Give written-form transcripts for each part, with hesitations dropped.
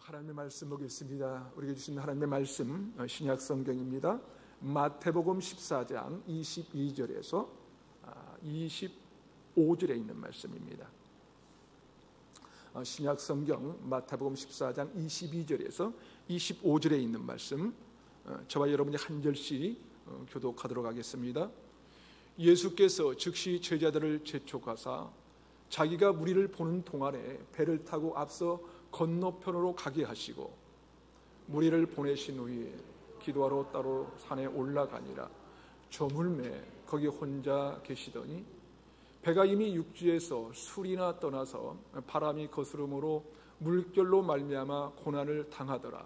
하나님의 말씀 보겠습니다. 우리에게 주신 하나님의 말씀 신약 성경입니다. 마태복음 14장 22절에서 25절에 있는 말씀입니다. 신약 성경 마태복음 14장 22절에서 25절에 있는 말씀, 저와 여러분이 한 절씩 교독하도록 하겠습니다. 예수께서 즉시 제자들을 재촉하사 자기가 무리를 보는 동안에 배를 타고 앞서 건너편으로 가게 하시고 무리를 보내신 후에 기도하러 따로 산에 올라가니라. 저물매 거기 혼자 계시더니 배가 이미 육지에서 술이나 떠나서 바람이 거스름으로 물결로 말미암아 고난을 당하더라.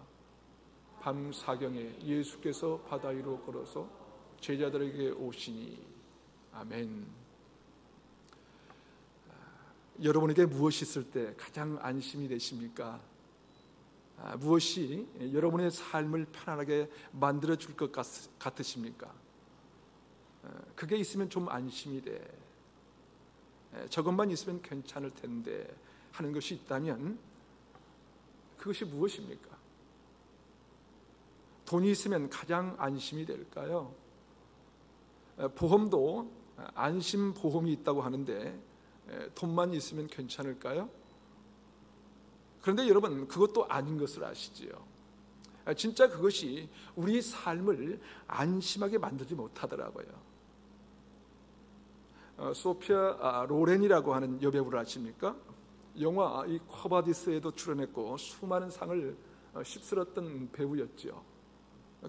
밤 사경에 예수께서 바다 위로 걸어서 제자들에게 오시니. 아멘. 여러분에게 무엇이 있을 때 가장 안심이 되십니까? 무엇이 여러분의 삶을 편안하게 만들어 줄 것 같으십니까? 그게 있으면 좀 안심이 돼. 저것만 있으면 괜찮을 텐데 하는 것이 있다면 그것이 무엇입니까? 돈이 있으면 가장 안심이 될까요? 보험도 안심보험이 있다고 하는데 돈만 있으면 괜찮을까요? 그런데 여러분, 그것도 아닌 것을 아시지요? 진짜 그것이 우리 삶을 안심하게 만들지 못하더라고요. 소피아 로렌이라고 하는 여배우를 아십니까? 영화 이 쿼바디스에도 출연했고 수많은 상을 휩쓸었던 배우였지요.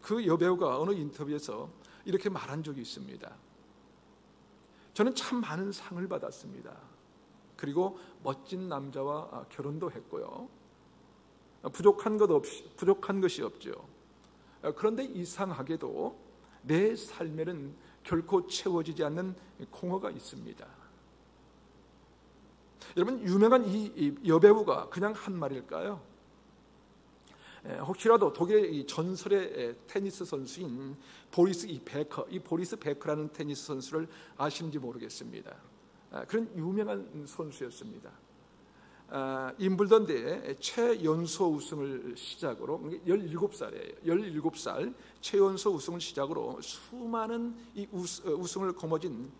그 여배우가 어느 인터뷰에서 이렇게 말한 적이 있습니다. 저는 참 많은 상을 받았습니다. 그리고 멋진 남자와 결혼도 했고요. 부족한 것이 없죠. 그런데 이상하게도 내 삶에는 결코 채워지지 않는 공허가 있습니다. 여러분, 유명한 이 여배우가 그냥 한 말일까요? 혹시라도 독일의 전설의 테니스 선수인 보리스 베커라는 테니스 선수를 아시는지 모르겠습니다. 그런 유명한 선수였습니다. 임블던 대회 최연소 우승을 시작으로 17살 최연소 우승을 시작으로 수많은 이 우승을 거머쥔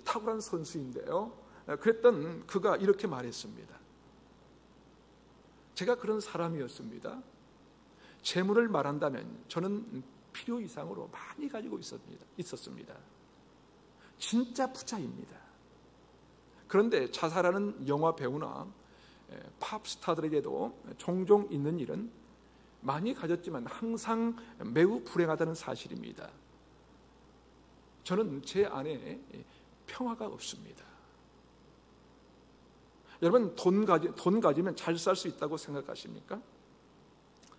탁월한 선수인데요. 그랬던 그가 이렇게 말했습니다. 제가 그런 사람이었습니다. 재물을 말한다면 저는 필요 이상으로 많이 가지고 있었습니다. 진짜 부자입니다. 그런데 자살하는 영화 배우나 팝스타들에게도 종종 있는 일은 많이 가졌지만 항상 매우 불행하다는 사실입니다. 저는 제 안에 평화가 없습니다. 여러분, 돈 가지면 잘 살 수 있다고 생각하십니까?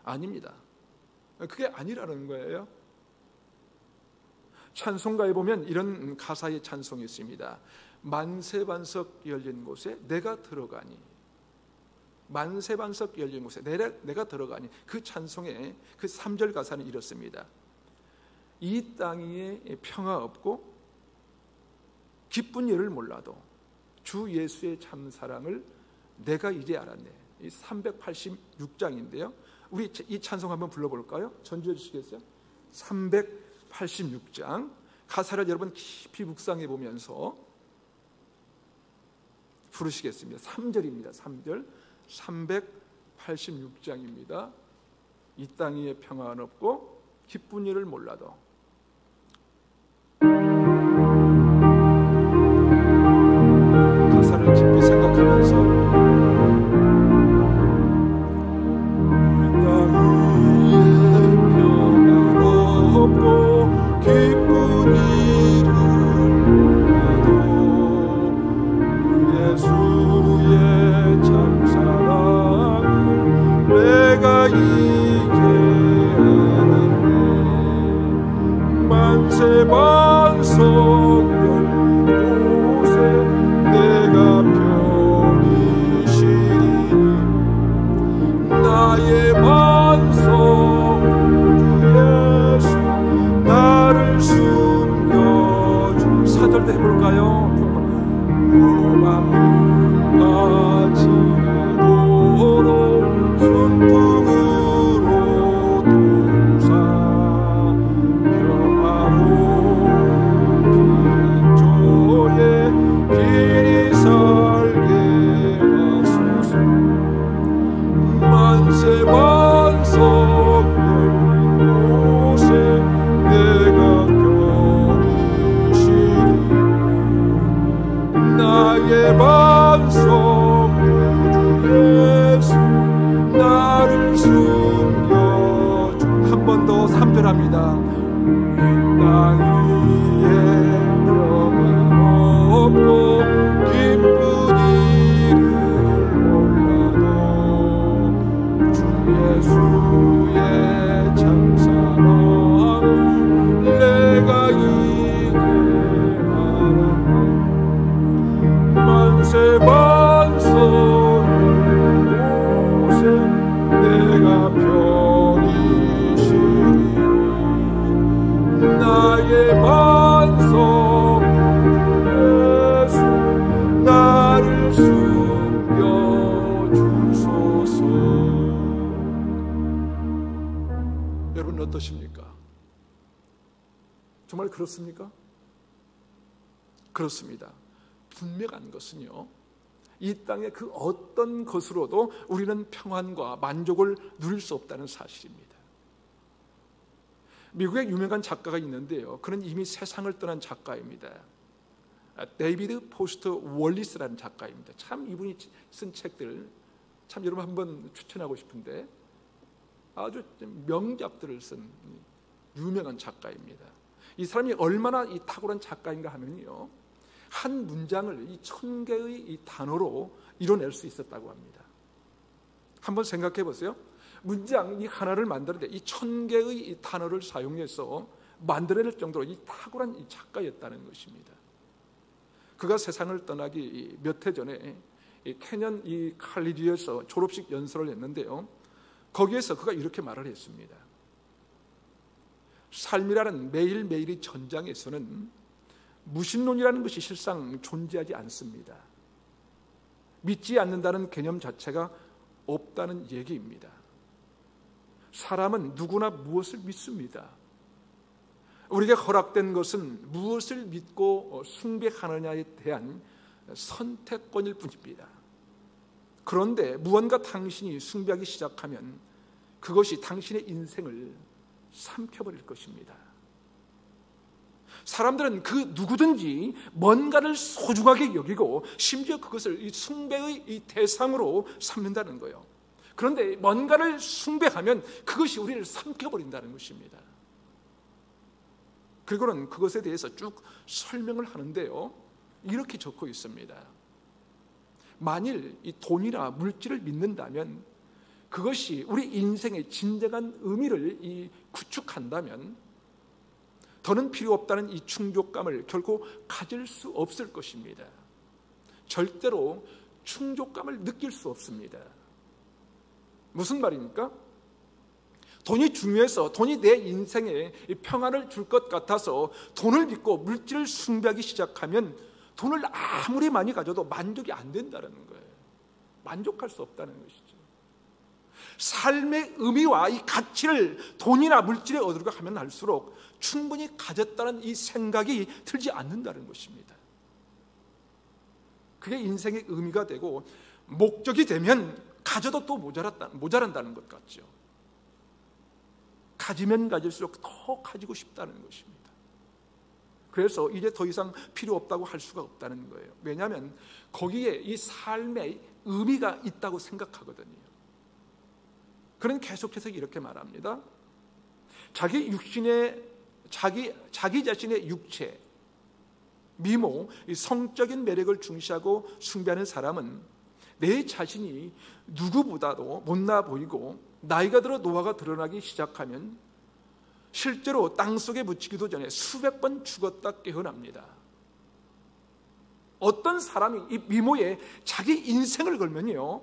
아닙니다. 그게 아니라는 거예요. 찬송가에 보면 이런 가사의 찬송이 있습니다. 만세반석 열린 곳에 내가 들어가니. 만세반석 열린 곳에 내가 들어가니. 그 찬송의 그 3절 가사는 이렇습니다. 이 땅 위에 평화 없고 기쁜 일을 몰라도 주 예수의 참사랑을 내가 이제 알았네. 이 386장인데요. 우리 이 찬송 한번 불러볼까요? 전주해 주시겠어요? 386장 가사를 여러분 깊이 묵상해 보면서 부르시겠습니다. 3절입니다. 3절 386장입니다. 이 땅 위에 평화는 없고 기쁜 일을 몰라도. 가사를 깊이 생각하면서 간절합니다. 이 땅 위에 평안 없고 기쁜 일을 몰라도 주 예수의 참사랑 내가 이제 알아. 만세 반석 곳에 내가 편히 쉬리니 나의 반석 예수 나를 숨겨주소서. 여러분 어떠십니까? 정말 그렇습니까? 그렇습니다. 분명한 것은요, 이 땅의 그 어떤 것으로도 우리는 평안과 만족을 누릴 수 없다는 사실입니다. 미국의 유명한 작가가 있는데요, 그는 이미 세상을 떠난 작가입니다. 데이비드 포스터 월리스라는 작가입니다. 참 이분이 쓴 책들 참 여러분 한번 추천하고 싶은데, 아주 명작들을 쓴 유명한 작가입니다. 이 사람이 얼마나 이 탁월한 작가인가 하면요, 한 문장을 이 1000개의 이 단어로 이뤄낼 수 있었다고 합니다. 한번 생각해 보세요. 문장 이 하나를 만드는데 이 1000개의 이 단어를 사용해서 만들어낼 정도로 이 탁월한 이 작가였다는 것입니다. 그가 세상을 떠나기 몇 해 전에 이 캐년 이 칼리지에서 졸업식 연설을 했는데요, 거기에서 그가 이렇게 말을 했습니다. 삶이라는 매일매일의 전장에서는 무신론이라는 것이 실상 존재하지 않습니다. 믿지 않는다는 개념 자체가 없다는 얘기입니다. 사람은 누구나 무엇을 믿습니다. 우리에게 허락된 것은 무엇을 믿고 숭배하느냐에 대한 선택권일 뿐입니다. 그런데 무언가 당신이 숭배하기 시작하면 그것이 당신의 인생을 삼켜버릴 것입니다. 사람들은 그 누구든지 뭔가를 소중하게 여기고 심지어 그것을 이 숭배의 이 대상으로 삼는다는 거예요. 그런데 뭔가를 숭배하면 그것이 우리를 삼켜버린다는 것입니다. 그리고는 그것에 대해서 쭉 설명을 하는데요, 이렇게 적혀 있습니다. 만일 이 돈이나 물질을 믿는다면, 그것이 우리 인생의 진정한 의미를 이 구축한다면 더는 필요 없다는 이 충족감을 결코 가질 수 없을 것입니다. 절대로 충족감을 느낄 수 없습니다. 무슨 말입니까? 돈이 중요해서, 돈이 내 인생에 평안을 줄 것 같아서 돈을 믿고 물질을 숭배하기 시작하면 돈을 아무리 많이 가져도 만족이 안 된다는 거예요. 만족할 수 없다는 것이죠. 삶의 의미와 이 가치를 돈이나 물질에 얻으려고 하면 할수록 충분히 가졌다는 이 생각이 들지 않는다는 것입니다. 그게 인생의 의미가 되고 목적이 되면 가져도 또 모자란다는 것 같죠. 가지면 가질수록 더 가지고 싶다는 것입니다. 그래서 이제 더 이상 필요 없다고 할 수가 없다는 거예요. 왜냐하면 거기에 이 삶의 의미가 있다고 생각하거든요. 그는 계속해서 이렇게 말합니다. 자기 자신의 육체, 미모, 성적인 매력을 중시하고 숭배하는 사람은 내 자신이 누구보다도 못나 보이고 나이가 들어 노화가 드러나기 시작하면 실제로 땅속에 묻히기도 전에 수백 번 죽었다 깨어납니다. 어떤 사람이 이 미모에 자기 인생을 걸면요,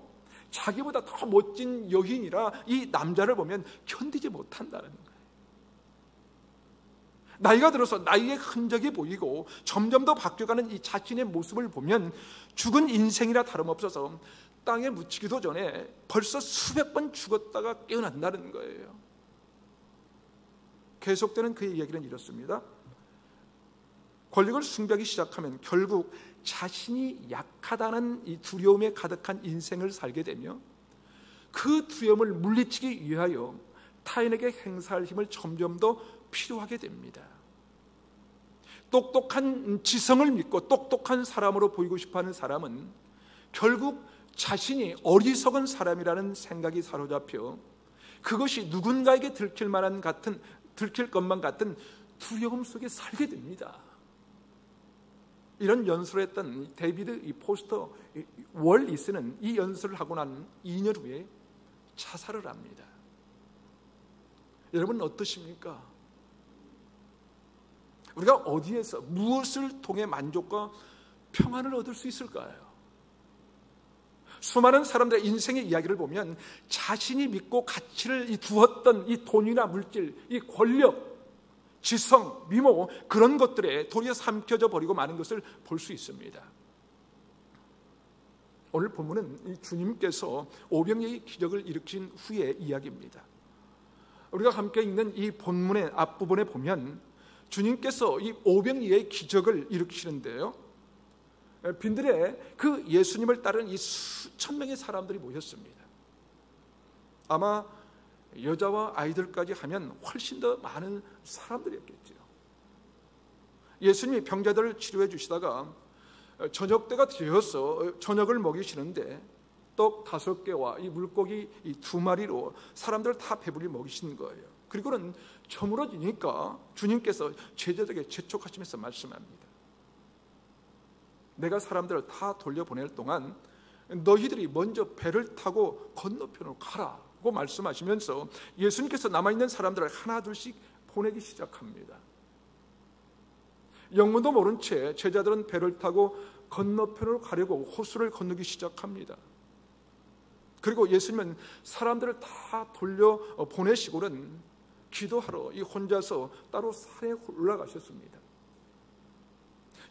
자기보다 더 멋진 여인이라 이 남자를 보면 견디지 못한다는 거예요. 나이가 들어서 나이의 흔적이 보이고 점점 더 바뀌어가는 이 자신의 모습을 보면 죽은 인생이라 다름없어서 땅에 묻히기도 전에 벌써 수백 번 죽었다가 깨어난다는 거예요. 계속되는 그의 이야기는 이렇습니다. 권력을 숭배하기 시작하면 결국 자신이 약하다는 이 두려움에 가득한 인생을 살게 되며 그 두려움을 물리치기 위하여 타인에게 행사할 힘을 점점 더 필요하게 됩니다. 똑똑한 지성을 믿고 똑똑한 사람으로 보이고 싶어하는 사람은 결국 자신이 어리석은 사람이라는 생각이 사로잡혀 그것이 누군가에게 들킬 만한 같은 들킬 것만 같은 두려움 속에 살게 됩니다. 이런 연설을 했던 데이비드 이 포스터 월리스는 이 연설을 하고 난 2년 후에 자살을 합니다. 여러분 어떠십니까? 우리가 어디에서 무엇을 통해 만족과 평안을 얻을 수 있을까요? 수많은 사람들의 인생의 이야기를 보면 자신이 믿고 가치를 두었던 이 돈이나 물질, 이 권력, 지성, 미모 그런 것들에 도리어 삼켜져 버리고 마는 것을 볼 수 있습니다. 오늘 본문은 이 주님께서 오병이의 기적을 일으킨 후의 이야기입니다. 우리가 함께 읽는 이 본문의 앞부분에 보면 주님께서 이 오병이의 기적을 일으키시는데요, 빈들에 그 예수님을 따르는 이 수천 명의 사람들이 모였습니다. 아마 여자와 아이들까지 하면 훨씬 더 많은 사람들이었겠죠. 예수님이 병자들을 치료해 주시다가 저녁 때가 되어서 저녁을 먹이시는데 떡 5개와 이 물고기 2마리로 사람들을 다 배불리 먹이시는 거예요. 그리고는 저물어지니까 주님께서 제자들에게 재촉하시면서 말씀합니다. 내가 사람들을 다 돌려보낼 동안 너희들이 먼저 배를 타고 건너편으로 가라고 말씀하시면서 예수님께서 남아있는 사람들을 하나 둘씩 보내기 시작합니다. 영문도 모른 채 제자들은 배를 타고 건너편으로 가려고 호수를 건너기 시작합니다. 그리고 예수님은 사람들을 다 돌려보내시고는 기도하러 이 혼자서 따로 산에 올라가셨습니다.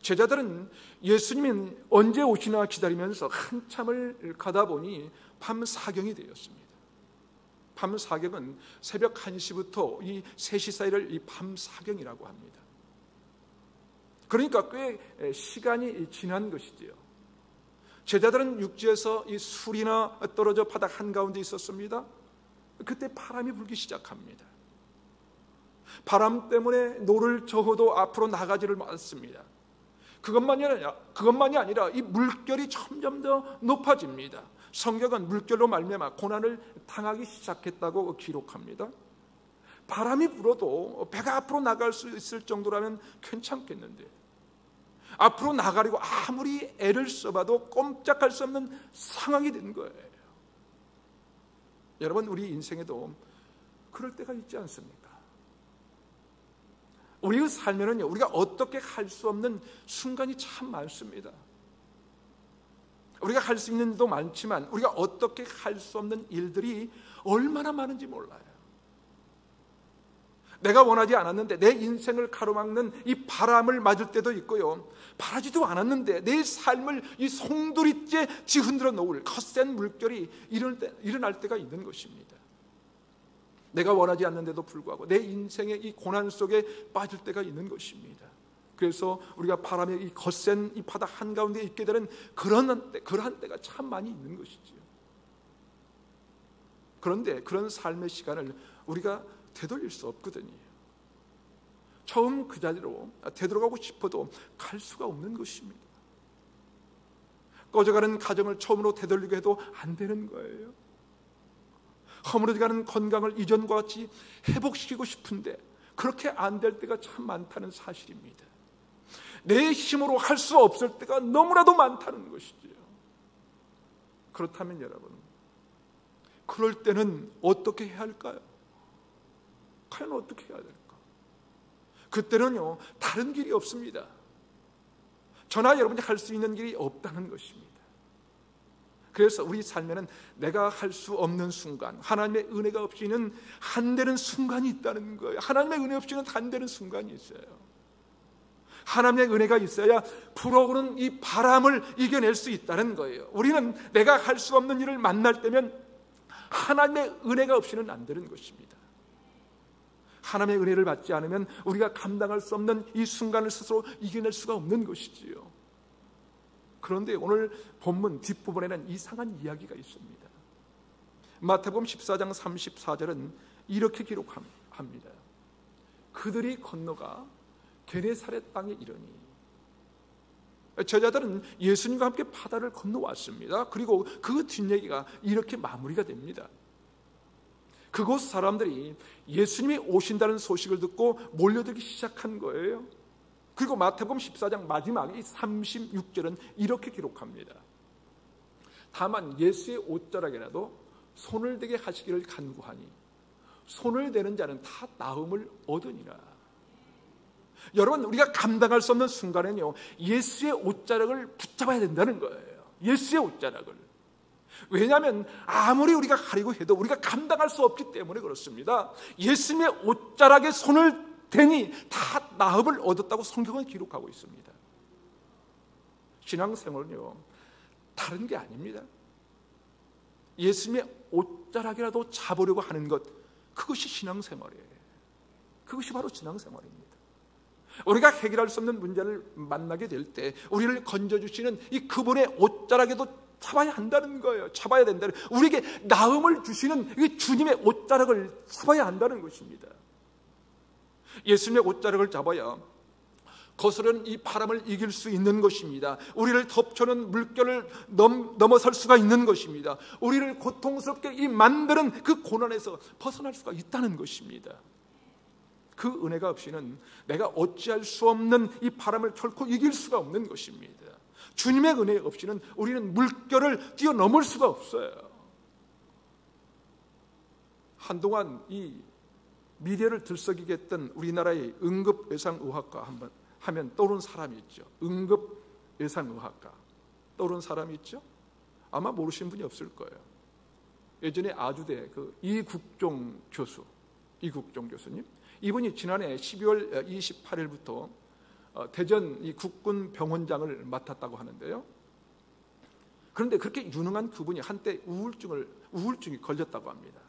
제자들은 예수님이 언제 오시나 기다리면서 한참을 가다 보니 밤 사경이 되었습니다. 밤 사경은 새벽 1시부터 이 3시 사이를 이 밤 사경이라고 합니다. 그러니까 꽤 시간이 지난 것이지요. 제자들은 육지에서 이 술이나 떨어져 바닥 한가운데 있었습니다. 그때 바람이 불기 시작합니다. 바람 때문에 노를 저어도 앞으로 나가지를 않습니다. 그것만이 아니라 이 물결이 점점 더 높아집니다. 성경은 물결로 말미암아 고난을 당하기 시작했다고 기록합니다. 바람이 불어도 배가 앞으로 나갈 수 있을 정도라면 괜찮겠는데 앞으로 나가려고 아무리 애를 써봐도 꼼짝할 수 없는 상황이 된 거예요. 여러분, 우리 인생에도 그럴 때가 있지 않습니까? 우리의 삶에는요, 우리가 어떻게 할 수 없는 순간이 참 많습니다. 우리가 할 수 있는 일도 많지만 우리가 어떻게 할 수 없는 일들이 얼마나 많은지 몰라요. 내가 원하지 않았는데 내 인생을 가로막는 이 바람을 맞을 때도 있고요, 바라지도 않았는데 내 삶을 이 송두리째 뒤흔들어 놓을 거센 물결이 일어날 때가 있는 것입니다. 내가 원하지 않는데도 불구하고 내 인생의 이 고난 속에 빠질 때가 있는 것입니다. 그래서 우리가 바람의 이 거센 이 바다 한가운데 있게 되는 그러한 때가 참 많이 있는 것이지요. 그런데 그런 삶의 시간을 우리가 되돌릴 수 없거든요. 처음 그 자리로 되돌아가고 싶어도 갈 수가 없는 것입니다. 꺼져가는 가정을 처음으로 되돌리게 해도 안 되는 거예요. 허물어져가는 건강을 이전과 같이 회복시키고 싶은데 그렇게 안 될 때가 참 많다는 사실입니다. 내 힘으로 할 수 없을 때가 너무나도 많다는 것이지요. 그렇다면 여러분, 그럴 때는 어떻게 해야 할까요? 과연 어떻게 해야 될까? 그때는요, 다른 길이 없습니다. 저나 여러분이 할 수 있는 길이 없다는 것입니다. 그래서 우리 삶에는 내가 할 수 없는 순간, 하나님의 은혜가 없이는 안 되는 순간이 있다는 거예요. 하나님의 은혜 없이는 안 되는 순간이 있어요. 하나님의 은혜가 있어야 불어오는 이 바람을 이겨낼 수 있다는 거예요. 우리는 내가 할 수 없는 일을 만날 때면 하나님의 은혜가 없이는 안 되는 것입니다. 하나님의 은혜를 받지 않으면 우리가 감당할 수 없는 이 순간을 스스로 이겨낼 수가 없는 것이지요. 그런데 오늘 본문 뒷부분에는 이상한 이야기가 있습니다. 마태복음 14장 34절은 이렇게 기록합니다. 그들이 건너가 게네사렛 땅에 이르니, 제자들은 예수님과 함께 바다를 건너왔습니다. 그리고 그 뒷얘기가 이렇게 마무리가 됩니다. 그곳 사람들이 예수님이 오신다는 소식을 듣고 몰려들기 시작한 거예요. 그리고 마태복음 14장 마지막에 36절은 이렇게 기록합니다. 다만 예수의 옷자락이라도 손을 대게 하시기를 간구하니 손을 대는 자는 다 나음을 얻으니라. 여러분, 우리가 감당할 수 없는 순간에는요, 예수의 옷자락을 붙잡아야 된다는 거예요. 예수의 옷자락을. 왜냐하면 아무리 우리가 가리고 해도 우리가 감당할 수 없기 때문에 그렇습니다. 예수님의 옷자락에 손을 대니 다 나음을 얻었다고 성경은 기록하고 있습니다. 신앙생활은요, 다른 게 아닙니다. 예수님의 옷자락이라도 잡으려고 하는 것, 그것이 신앙생활이에요. 그것이 바로 신앙생활입니다. 우리가 해결할 수 없는 문제를 만나게 될 때 우리를 건져주시는 이 그분의 옷자락에도 잡아야 한다는 거예요. 잡아야 된다는, 우리에게 나음을 주시는 이 주님의 옷자락을 잡아야 한다는 것입니다. 예수님의 옷자락을 잡아야 거스르는 이 바람을 이길 수 있는 것입니다. 우리를 덮쳐는 물결을 넘어설 수가 있는 것입니다. 우리를 고통스럽게 이 만드는 그 고난에서 벗어날 수가 있다는 것입니다. 그 은혜가 없이는 내가 어찌할 수 없는 이 바람을 결코 이길 수가 없는 것입니다. 주님의 은혜 없이는 우리는 물결을 뛰어넘을 수가 없어요. 한동안 이 미래를 들썩이게 했던 우리나라의 응급예상의학과 하면 떠오른 사람이 있죠. 응급예상의학과 떠오른 사람이 있죠. 아마 모르시는 분이 없을 거예요. 예전에 아주대 이국종 교수님, 이분이 지난해 12월 28일부터 대전 이 국군 병원장을 맡았다고 하는데요. 그런데 그렇게 유능한 그분이 한때 우울증이 걸렸다고 합니다.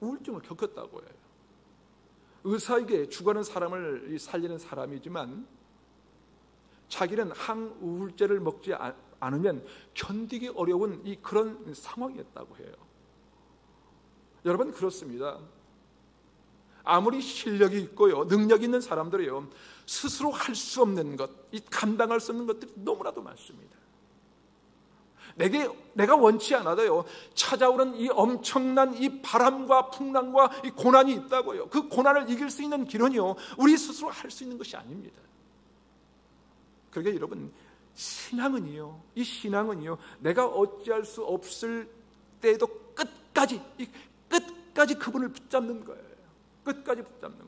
우울증을 겪었다고 해요. 의사에게 죽어가는 사람을 살리는 사람이지만 자기는 항우울제를 먹지 않으면 견디기 어려운 그런 상황이었다고 해요. 여러분, 그렇습니다. 아무리 실력이 있고요, 능력이 있는 사람들이요, 스스로 할 수 없는 것, 감당할 수 없는 것들이 너무나도 많습니다. 내가 원치 않아도요, 찾아오는 이 엄청난 이 바람과 풍랑과 이 고난이 있다고요. 그 고난을 이길 수 있는 길은요, 우리 스스로 할 수 있는 것이 아닙니다. 그러게 여러분, 이 신앙은요, 내가 어찌할 수 없을 때에도 끝까지 그분을 붙잡는 거예요. 끝까지 붙잡는 것.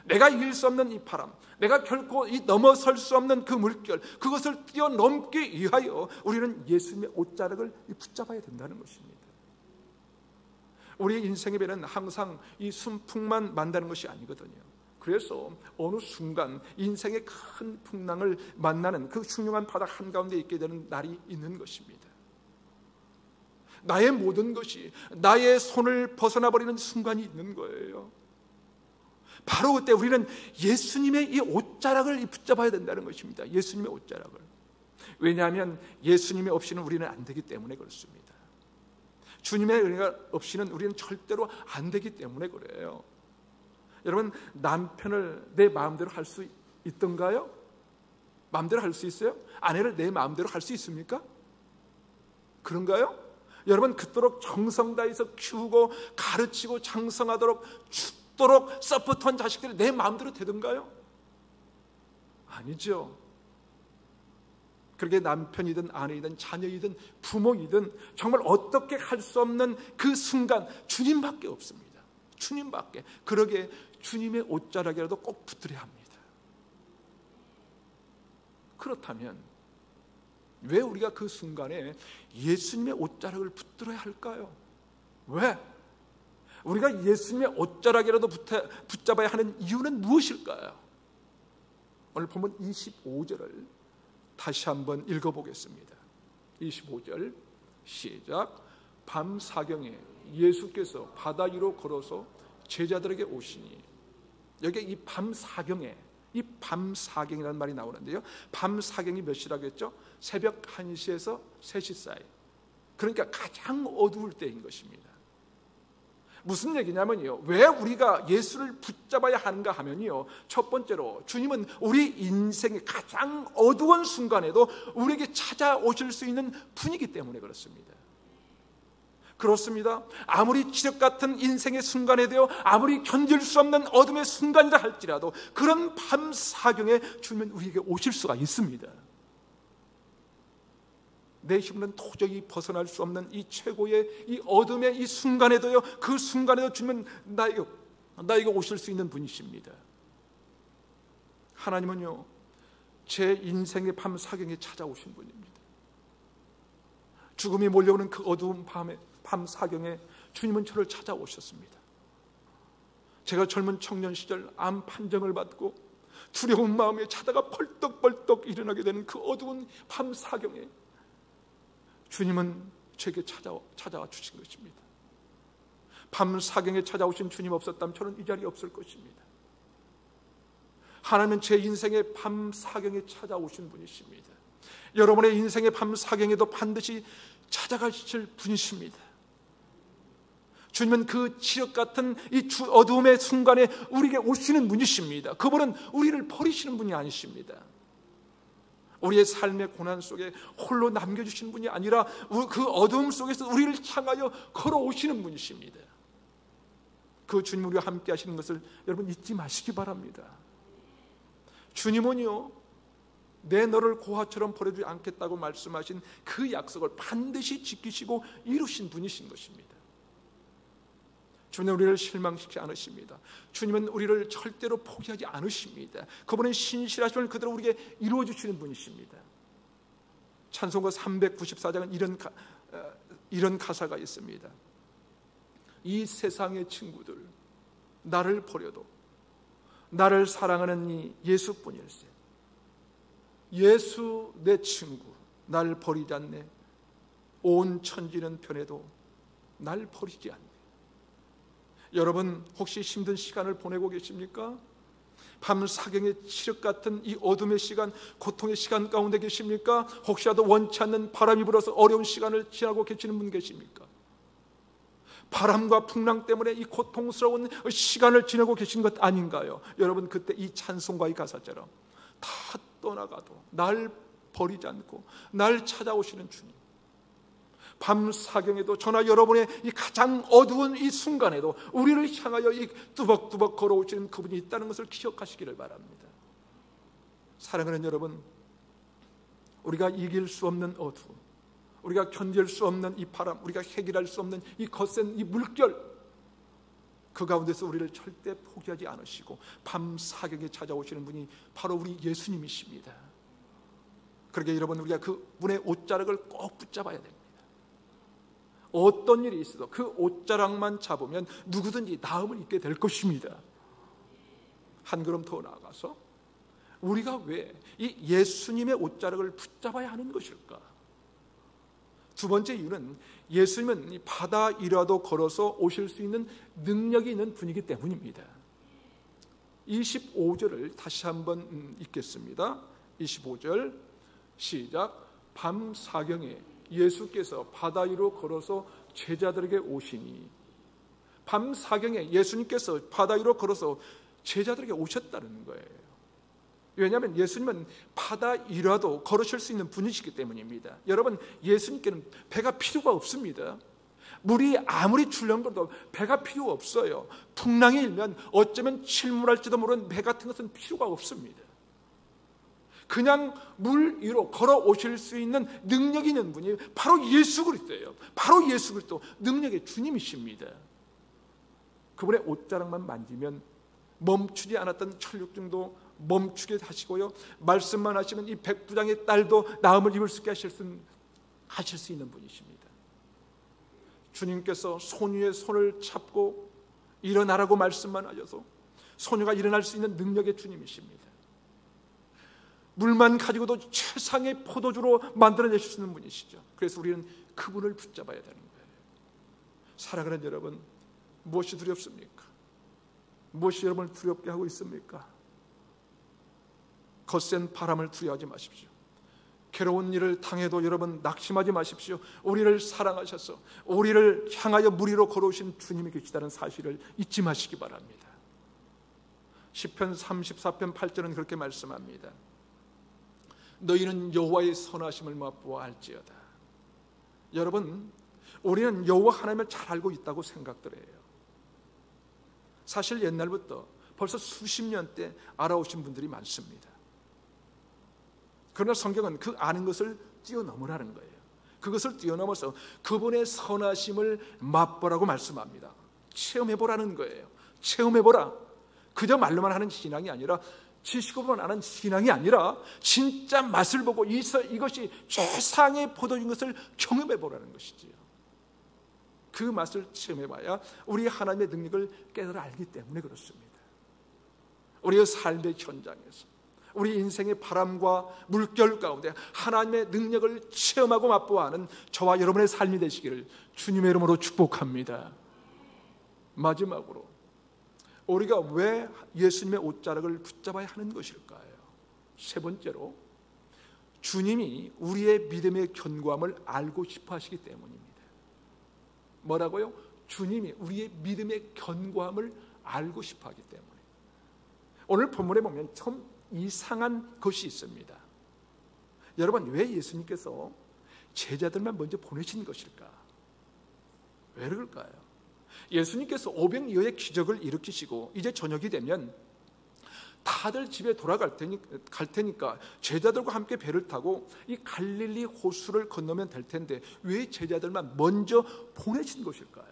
내가 이길 수 없는 이 바람, 내가 결코 넘어설 수 없는 그 물결, 그것을 뛰어넘기 위하여 우리는 예수님의 옷자락을 붙잡아야 된다는 것입니다. 우리의 인생의 배는 항상 이 순풍만 만나는 것이 아니거든요. 그래서 어느 순간 인생의 큰 풍랑을 만나는 그 흉흉한 바닥 한가운데 있게 되는 날이 있는 것입니다. 나의 모든 것이 나의 손을 벗어나 버리는 순간이 있는 거예요. 바로 그때 우리는 예수님의 이 옷자락을 붙잡아야 된다는 것입니다. 예수님의 옷자락을. 왜냐하면 예수님이 없이는 우리는 안 되기 때문에 그렇습니다. 주님의 은혜가 없이는 우리는 절대로 안 되기 때문에 그래요. 여러분, 남편을 내 마음대로 할 수 있던가요? 마음대로 할 수 있어요? 아내를 내 마음대로 할 수 있습니까? 그런가요? 여러분, 그토록 정성 다해서 키우고 가르치고 장성하도록 죽도록 서포트한 자식들이 내 마음대로 되던가요? 아니죠. 그렇게 남편이든 아내이든 자녀이든 부모이든 정말 어떻게 할 수 없는 그 순간 주님밖에 없습니다. 주님밖에. 그러기에 주님의 옷자락이라도 꼭 붙들어야 합니다. 그렇다면 왜 우리가 그 순간에 예수님의 옷자락을 붙들어야 할까요? 왜? 우리가 예수님의 옷자락이라도 붙잡아야 하는 이유는 무엇일까요? 오늘 본문 25절을 다시 한번 읽어보겠습니다. 25절 시작. 밤 사경에 예수께서 바다 위로 걸어서 제자들에게 오시니, 여기 이 밤 사경에, 이 밤 사경이라는 말이 나오는데요, 밤 사경이 몇 시라고 했죠? 새벽 1시에서 3시 사이. 그러니까 가장 어두울 때인 것입니다. 무슨 얘기냐면요, 왜 우리가 예수를 붙잡아야 하는가 하면요, 첫 번째로 주님은 우리 인생의 가장 어두운 순간에도 우리에게 찾아오실 수 있는 분이기 때문에 그렇습니다. 그렇습니다. 아무리 지력 같은 인생의 순간에 되어 아무리 견딜 수 없는 어둠의 순간이라 할지라도 그런 밤 사경에 주님은 우리에게 오실 수가 있습니다. 내 힘으로는 도저히 벗어날 수 없는 이 최고의 이 어둠의 이 순간에도요, 그 순간에도 주님은 나에게 오실 수 있는 분이십니다. 하나님은요, 제 인생의 밤 사경에 찾아오신 분입니다. 죽음이 몰려오는 그 어두운 밤 사경에 주님은 저를 찾아오셨습니다. 제가 젊은 청년 시절 암 판정을 받고 두려운 마음에 자다가 벌떡벌떡 일어나게 되는 그 어두운 밤 사경에 주님은 제게 찾아와 주신 것입니다. 밤 사경에 찾아오신 주님 없었다면 저는 이 자리에 없을 것입니다. 하나님은 제 인생의 밤 사경에 찾아오신 분이십니다. 여러분의 인생의 밤 사경에도 반드시 찾아가실 분이십니다. 주님은 그 지역 같은 이 어두움의 순간에 우리에게 오시는 분이십니다. 그분은 우리를 버리시는 분이 아니십니다. 우리의 삶의 고난 속에 홀로 남겨주시는 분이 아니라 그 어두움 속에서 우리를 향하여 걸어오시는 분이십니다. 그 주님 우리와 함께 하시는 것을 여러분 잊지 마시기 바랍니다. 주님은요, 내 너를 고아처럼 버려두지 않겠다고 말씀하신 그 약속을 반드시 지키시고 이루신 분이신 것입니다. 주님은 우리를 실망시키지 않으십니다. 주님은 우리를 절대로 포기하지 않으십니다. 그분은 신실하심을 그대로 우리에게 이루어주시는 분이십니다. 찬송가 394장은 이런 가사가 있습니다. 이 세상의 친구들 나를 버려도 나를 사랑하는 이 예수뿐일세. 예수 내 친구 날 버리지 않네. 온 천지는 변해도 날 버리지 않네. 여러분 혹시 힘든 시간을 보내고 계십니까? 밤 사경의 칠흑 같은 이 어둠의 시간, 고통의 시간 가운데 계십니까? 혹시라도 원치 않는 바람이 불어서 어려운 시간을 지나고 계시는 분 계십니까? 바람과 풍랑 때문에 이 고통스러운 시간을 지내고 계신 것 아닌가요? 여러분 그때 이 찬송가의 가사처럼 다 떠나가도 날 버리지 않고 날 찾아오시는 주님, 밤 사경에도 저나 여러분의 이 가장 어두운 이 순간에도 우리를 향하여 이 뚜벅뚜벅 걸어오시는 그분이 있다는 것을 기억하시기를 바랍니다. 사랑하는 여러분, 우리가 이길 수 없는 어두움, 우리가 견딜 수 없는 이 바람, 우리가 해결할 수 없는 이 거센 이 물결, 그 가운데서 우리를 절대 포기하지 않으시고 밤 사경에 찾아오시는 분이 바로 우리 예수님이십니다. 그러게 여러분, 우리가 그분의 옷자락을 꼭 붙잡아야 됩니다. 어떤 일이 있어도 그 옷자락만 잡으면 누구든지 나음을 입게 될 것입니다. 한 걸음 더 나아가서 우리가 왜 이 예수님의 옷자락을 붙잡아야 하는 것일까? 두 번째 이유는 예수님은 바다 위라도 걸어서 오실 수 있는 능력이 있는 분이기 때문입니다. 25절을 다시 한번 읽겠습니다. 25절 시작. 밤 사경에 예수께서 바다 위로 걸어서 제자들에게 오시니, 밤 사경에 예수님께서 바다 위로 걸어서 제자들에게 오셨다는 거예요. 왜냐하면 예수님은 바다 위라도 걸으실 수 있는 분이시기 때문입니다. 여러분, 예수님께는 배가 필요가 없습니다. 물이 아무리 출렁거려도 배가 필요 없어요. 풍랑이 일면 어쩌면 침몰할지도 모르는 배 같은 것은 필요가 없습니다. 그냥 물 위로 걸어오실 수 있는 능력이 있는 분이 바로 예수 그리스도예요. 바로 예수 그리스도, 능력의 주님이십니다. 그분의 옷자락만 만지면 멈추지 않았던 혈육증도 멈추게 하시고요, 말씀만 하시면 이 백부장의 딸도 나음을 입을 수 있게 하실 수 있는 분이십니다. 주님께서 소녀의 손을 잡고 일어나라고 말씀만 하셔서 소녀가 일어날 수 있는 능력의 주님이십니다. 물만 가지고도 최상의 포도주로 만들어내실 수 있는 분이시죠. 그래서 우리는 그분을 붙잡아야 되는 거예요. 사랑하는 여러분, 무엇이 두렵습니까? 무엇이 여러분을 두렵게 하고 있습니까? 거센 바람을 두려워하지 마십시오. 괴로운 일을 당해도 여러분 낙심하지 마십시오. 우리를 사랑하셔서 우리를 향하여 물 위로 걸어오신 주님이 계시다는 사실을 잊지 마시기 바랍니다. 시편 34편 8절은 그렇게 말씀합니다. 너희는 여호와의 선하심을 맛보아 알지어다. 여러분, 우리는 여호와 하나님을 잘 알고 있다고 생각들 해요. 사실 옛날부터 벌써 수십 년대 알아오신 분들이 많습니다. 그러나 성경은 그 아는 것을 뛰어넘으라는 거예요. 그것을 뛰어넘어서 그분의 선하심을 맛보라고 말씀합니다. 체험해보라는 거예요. 체험해보라. 그저 말로만 하는 신앙이 아니라, 지식으로만 아는 신앙이 아니라 진짜 맛을 보고 이것이 최상의 포도인 것을 경험해보라는 것이지요. 그 맛을 체험해봐야 우리 하나님의 능력을 깨달아 알기 때문에 그렇습니다. 우리의 삶의 현장에서, 우리 인생의 바람과 물결 가운데 하나님의 능력을 체험하고 맛보아하는 저와 여러분의 삶이 되시기를 주님의 이름으로 축복합니다. 마지막으로, 우리가 왜 예수님의 옷자락을 붙잡아야 하는 것일까요? 세 번째로, 주님이 우리의 믿음의 견고함을 알고 싶어 하시기 때문입니다. 뭐라고요? 주님이 우리의 믿음의 견고함을 알고 싶어 하기 때문에. 오늘 본문에 보면 참 이상한 것이 있습니다. 여러분, 왜 예수님께서 제자들만 먼저 보내신 것일까? 왜 그럴까요? 예수님께서 오병이어의 기적을 일으키시고 이제 저녁이 되면 다들 집에 돌아갈 테니까 제자들과 함께 배를 타고 이 갈릴리 호수를 건너면 될 텐데 왜 제자들만 먼저 보내신 것일까요?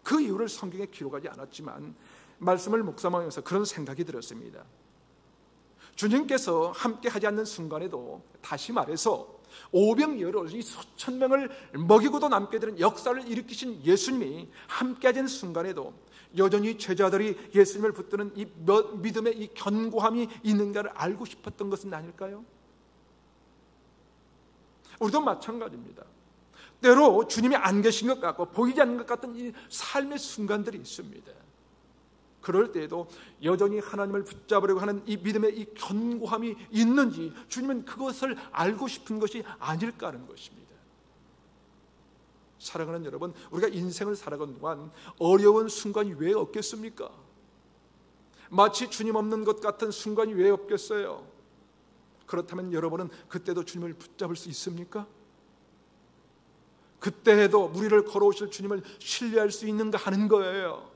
그 이유를 성경에 기록하지 않았지만 말씀을 묵상하면서 그런 생각이 들었습니다. 주님께서 함께 하지 않는 순간에도, 다시 말해서 오병이어로 이 수천 명을 먹이고도 남게 되는 역사를 일으키신 예수님이 함께 하지 않는 순간에도 여전히 제자들이 예수님을 붙드는 이 믿음의 이 견고함이 있는가를 알고 싶었던 것은 아닐까요? 우리도 마찬가지입니다. 때로 주님이 안 계신 것 같고 보이지 않는 것 같은 이 삶의 순간들이 있습니다. 그럴 때에도 여전히 하나님을 붙잡으려고 하는 이 믿음의 이 견고함이 있는지 주님은 그것을 알고 싶은 것이 아닐까 하는 것입니다. 사랑하는 여러분, 우리가 인생을 살아가는 동안 어려운 순간이 왜 없겠습니까? 마치 주님 없는 것 같은 순간이 왜 없겠어요? 그렇다면 여러분은 그때도 주님을 붙잡을 수 있습니까? 그때에도 우리를 걸어오실 주님을 신뢰할 수 있는가 하는 거예요.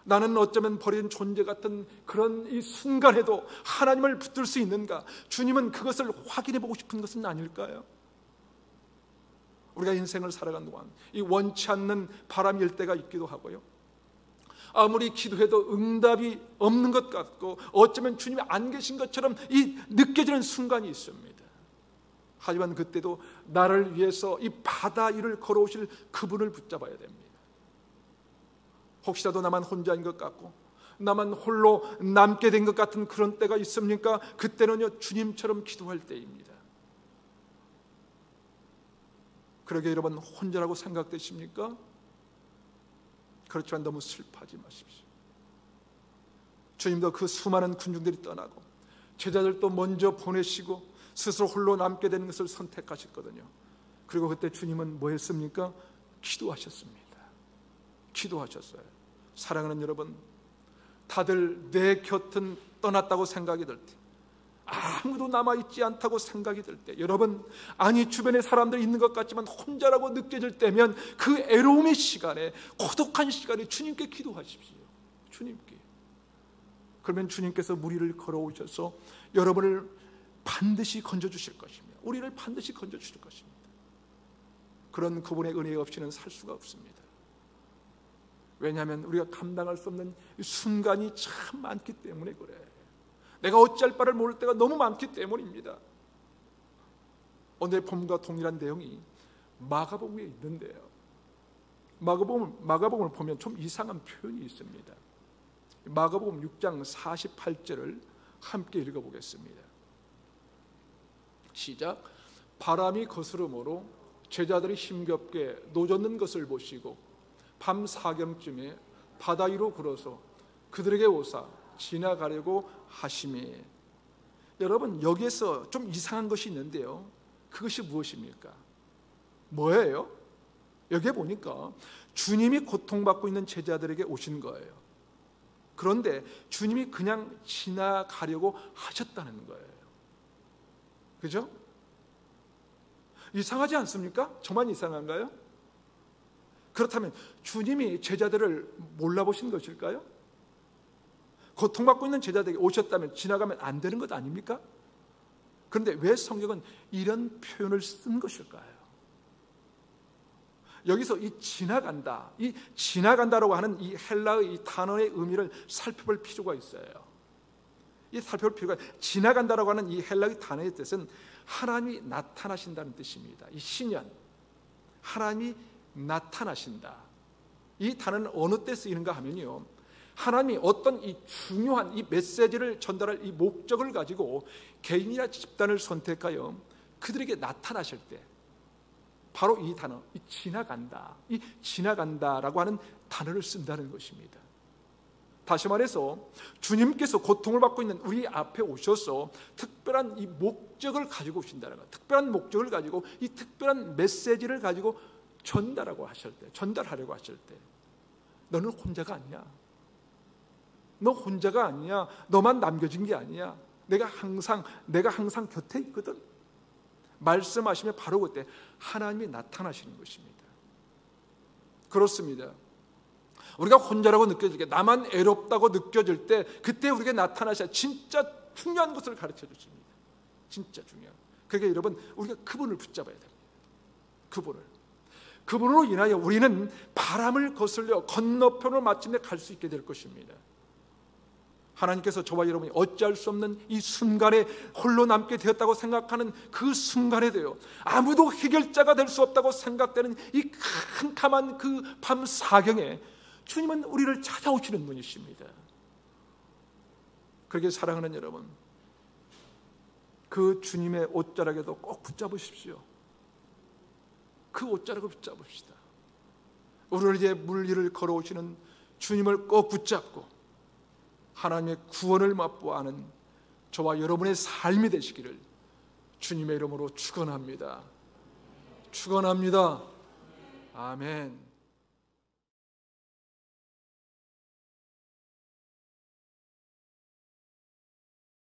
나는 어쩌면 버린 존재 같은 그런 이 순간에도 하나님을 붙들 수 있는가? 주님은 그것을 확인해 보고 싶은 것은 아닐까요? 우리가 인생을 살아가는 동안 이 원치 않는 바람이 일 때가 있기도 하고요, 아무리 기도해도 응답이 없는 것 같고 어쩌면 주님이 안 계신 것처럼 이 느껴지는 순간이 있습니다. 하지만 그때도 나를 위해서 이 바다 위를 걸어오실 그분을 붙잡아야 됩니다. 혹시라도 나만 혼자인 것 같고 나만 홀로 남게 된 것 같은 그런 때가 있습니까? 그때는요, 주님처럼 기도할 때입니다. 그러게 여러분, 혼자라고 생각되십니까? 그렇지만 너무 슬퍼하지 마십시오. 주님도 그 수많은 군중들이 떠나고 제자들도 먼저 보내시고 스스로 홀로 남게 되는 것을 선택하셨거든요. 그리고 그때 주님은 뭐 했습니까? 기도하셨습니다. 기도하셨어요. 사랑하는 여러분, 다들 내 곁은 떠났다고 생각이 들 때, 아무도 남아있지 않다고 생각이 들 때, 여러분, 아니 주변에 사람들이 있는 것 같지만 혼자라고 느껴질 때면 그 애로움의 시간에, 고독한 시간에 주님께 기도하십시오. 주님께. 그러면 주님께서 무리를 걸어오셔서 여러분을 반드시 건져주실 것입니다. 우리를 반드시 건져주실 것입니다. 그런 그분의 은혜 없이는 살 수가 없습니다. 왜냐하면 우리가 감당할 수 없는 순간이 참 많기 때문에 그래. 내가 어찌할 바를 모를 때가 너무 많기 때문입니다. 오늘 본문과 동일한 내용이 마가복음에 있는데요, 마가복음을 보면 좀 이상한 표현이 있습니다. 마가복음 6장 48절을 함께 읽어보겠습니다. 시작. 바람이 거스름으로 제자들이 힘겹게 노젓는 것을 보시고 밤 사경쯤에 바다 위로 걸어서 그들에게 오사 지나가려고 하심이. 여러분, 여기에서 좀 이상한 것이 있는데요, 그것이 무엇입니까? 뭐예요? 여기에 보니까 주님이 고통받고 있는 제자들에게 오신 거예요. 그런데 주님이 그냥 지나가려고 하셨다는 거예요. 그죠? 이상하지 않습니까? 저만 이상한가요? 그렇다면 주님이 제자들을 몰라보신 것일까요? 고통받고 있는 제자들에게 오셨다면 지나가면 안 되는 것 아닙니까? 그런데 왜 성경은 이런 표현을 쓴 것일까요? 여기서 이 지나간다라고 하는 이 헬라의 이 단어의 의미를 살펴볼 필요가 있어요. 이 살펴볼 필요가, 지나간다라고 하는 이 헬라의 단어의 뜻은 하나님이 나타나신다는 뜻입니다. 이 신연, 하나님이 나타나신다. 이 단어는 어느 때 쓰이는가 하면요, 하나님이 어떤 이 중요한 이 메시지를 전달할 이 목적을 가지고 개인이나 집단을 선택하여 그들에게 나타나실 때, 바로 이 단어, 이 지나간다라고 하는 단어를 쓴다는 것입니다. 다시 말해서 주님께서 고통을 받고 있는 우리 앞에 오셔서 특별한 이 목적을 가지고 오신다는 것, 특별한 목적을 가지고 이 특별한 메시지를 가지고 전달하려고 하실 때, 너는 혼자가 아니야. 너 혼자가 아니야. 너만 남겨진 게 아니야. 내가 항상 곁에 있거든. 말씀하시면 바로 그때 하나님이 나타나시는 것입니다. 그렇습니다. 우리가 혼자라고 느껴질 때, 나만 애롭다고 느껴질 때, 그때 우리에게 나타나셔야 진짜 중요한 것을 가르쳐 주십니다. 진짜 중요한. 그러니까 여러분, 우리가 그분을 붙잡아야 됩니다. 그분으로 인하여 우리는 바람을 거슬려 건너편으로 마침내 갈 수 있게 될 것입니다. 하나님께서 저와 여러분이 어찌할 수 없는 이 순간에 홀로 남게 되었다고 생각하는 그 순간에 되어 아무도 해결자가 될 수 없다고 생각되는 이 캄캄한 그 밤 사경에 주님은 우리를 찾아오시는 분이십니다. 그렇게 사랑하는 여러분, 그 주님의 옷자락에도 꼭 붙잡으십시오. 그 옷자락을 붙잡읍시다. 우리를 위해 물 위를 걸어오시는 주님을 꼭 붙잡고 하나님의 구원을 맛보아하는 저와 여러분의 삶이 되시기를 주님의 이름으로 축원합니다. 아멘.